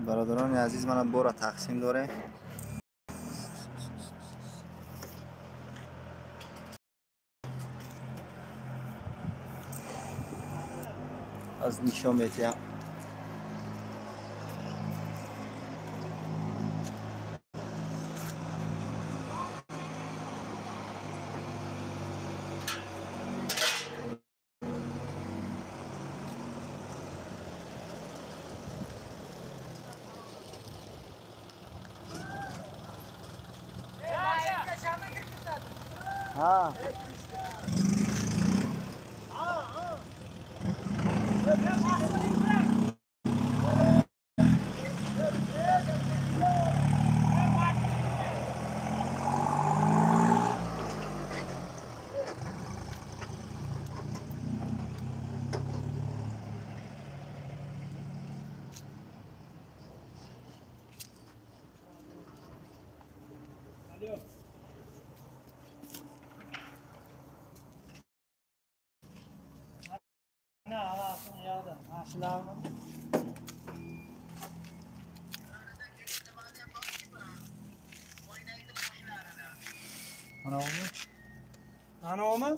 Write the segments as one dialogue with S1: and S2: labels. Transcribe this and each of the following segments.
S1: برادران عزیز من بورا تقسیم داره از نشون میتیم ها
S2: Ana mı?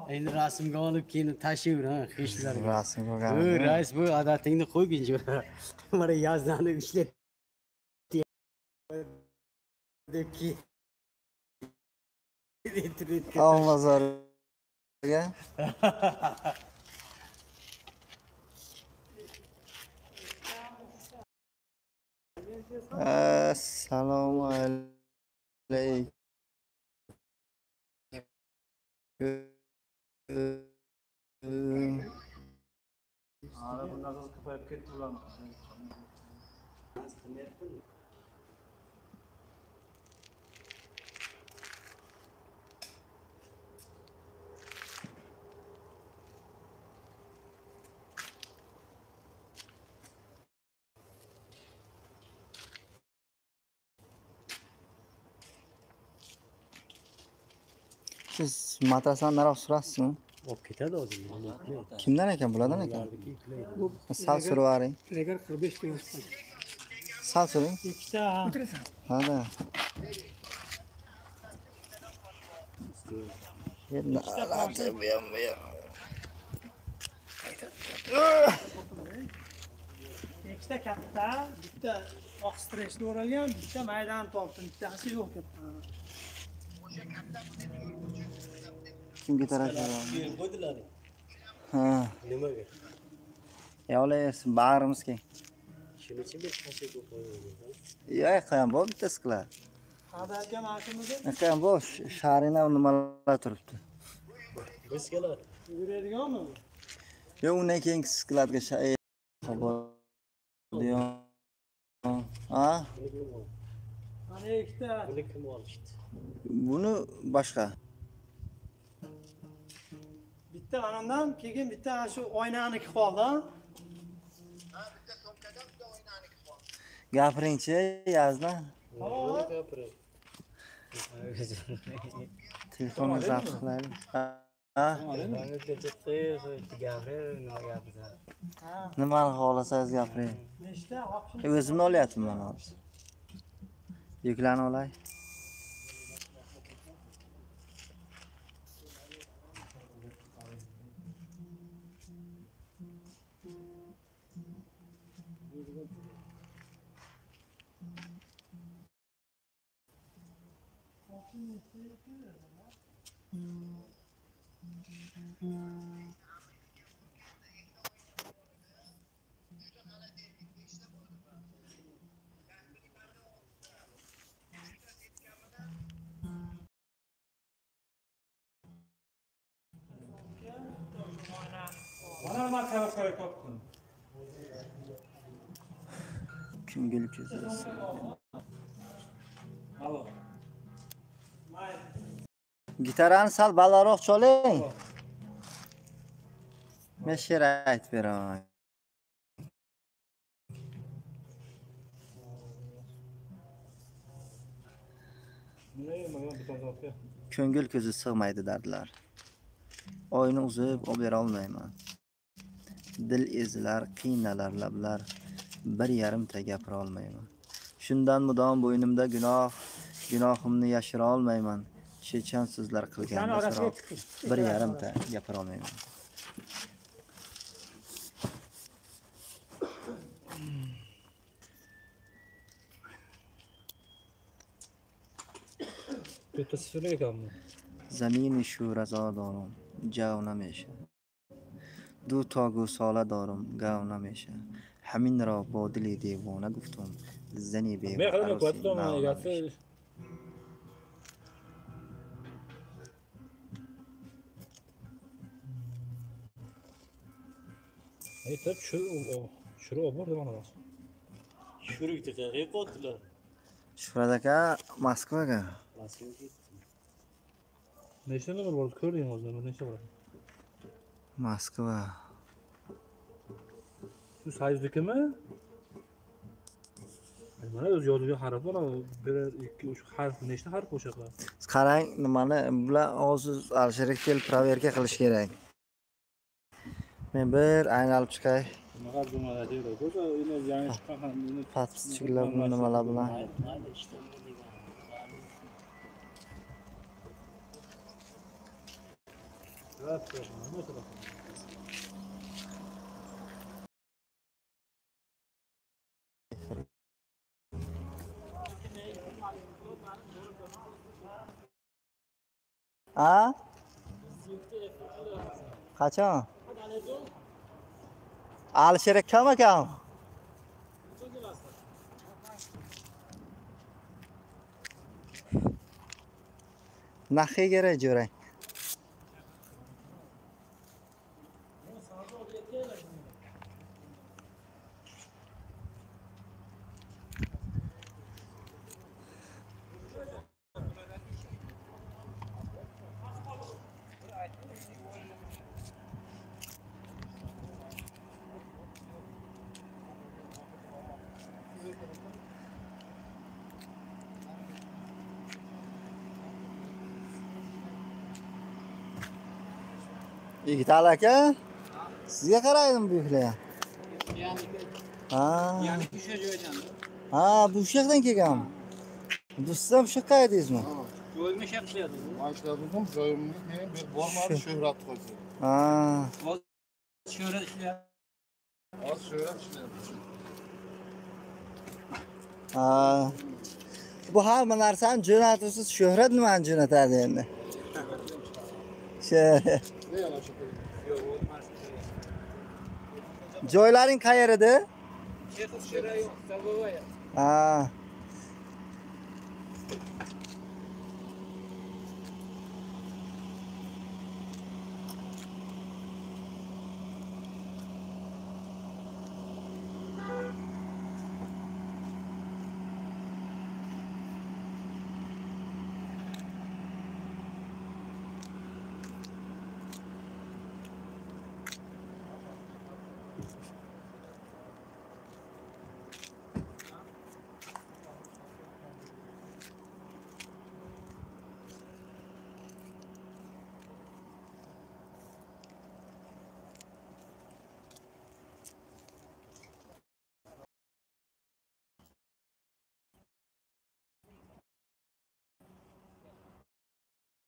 S3: Endi rasmga olib keyin tashlayver ha qishlarga.
S1: rasmga
S3: Bu
S1: olganmiz
S3: rais bu odatingni qo'yguncha. Mana yozni ishlat. Deki.
S1: Olmazorga assalomu alaykum
S2: Ara bunaqa qilib ketib ularni.
S1: siz matrasani naroq surasizmi
S3: Olib ketadi hozir.
S1: kimdan ekan bulardan ekan sal surib yuboring
S2: Regar 45 tane.
S1: sal suring
S2: İkisi ha.
S1: hada
S2: İkisi katta, bitta oq stressli o'ralgan, bitta maydan topdim, bittasi yo'q katta.
S1: kimga taraf
S3: Qo'ydilar.
S1: ha
S3: Nimaga?
S1: yavlaysiz bag'rimizga
S3: Shuning uchun bir tashib qo'ydim.
S1: yo'q ham bu bittasi qiladi
S2: Hadarga mashinaga
S1: ekan bu sharina nimalar turibdi
S3: Biz keladi.
S2: yuradiganmi?
S1: yo'q undan keyingi skladga ha
S2: Mana ikkita.
S3: Buni kim olishdi?
S1: buni boshqa
S2: Bitta anamdan keyin bitta shu oynaniki qoldi.
S1: gapiringchi yazda telefonni zabt qilaylik ha nimani xohlasangiz gapiring
S2: Nechta option?
S1: o'zimni olyapman hozir yuklarni olay
S2: Bana marka koyup koptum.
S1: kim gelip çözeriz
S2: Alo.
S1: gitarani sal balandroq choling men she'r aytib beraman Ko'ngil ko'zi sig'maydi dardlar. Oyni uzib olib bera olmayman. Dil ezilar, qiynalar lablar. Bir yarimta gapira olmayman. Shundan mudom bo'ynimda gunohimni yashira olmayman. Chechan so'zlar qilganda so'roq bir yarimta gapira olmayman. زمین شورزا دارم جو نمیشه دو تا گوساله دارم گو نمیشه همین را با دلی دیوانه گفتم زنی به عروسی نو نمیشه Shuhrat aka Moskvaga
S4: Nechta numar bor ko'rding hozir nechta bor?
S1: Moskva
S4: Shu sayzdikimi? Mana o'z yodiga harf bor, 1 2 3 harf nechta harf o'shaqa?
S1: qarang nimani bular hozir Alisherga kelib proverka qilish kerak. Men bir aylanib chiqay.
S4: Nima jumla deydi? Ko'cha uni yangi chiqqan ham uni
S1: Patchilar nimalar bilan. Ha? Qachon? Alisher akam akam. Naxi kerak jo'rang. Yigitali aka, sizga qaraydim bu yo'qlar. Ha.
S3: Yani o'sha joydan.
S1: Ha, bu yoqdan kelgan. Siz ham shu yoqqa edingizmi?
S3: Joyga shaqlayadi.
S5: Başladım, joyimni men bir bormadi shuhrat qo'ydi.
S1: Ha.
S3: Şöyle ishlayapti.
S5: Az shuhrat ishlayapti.
S1: Ha. Bu hamma narsani jo'natasiz, shuhrat nimani jo'natadi endi?
S5: Ne yana shekilli?
S1: Joylaring qayerida? Ha.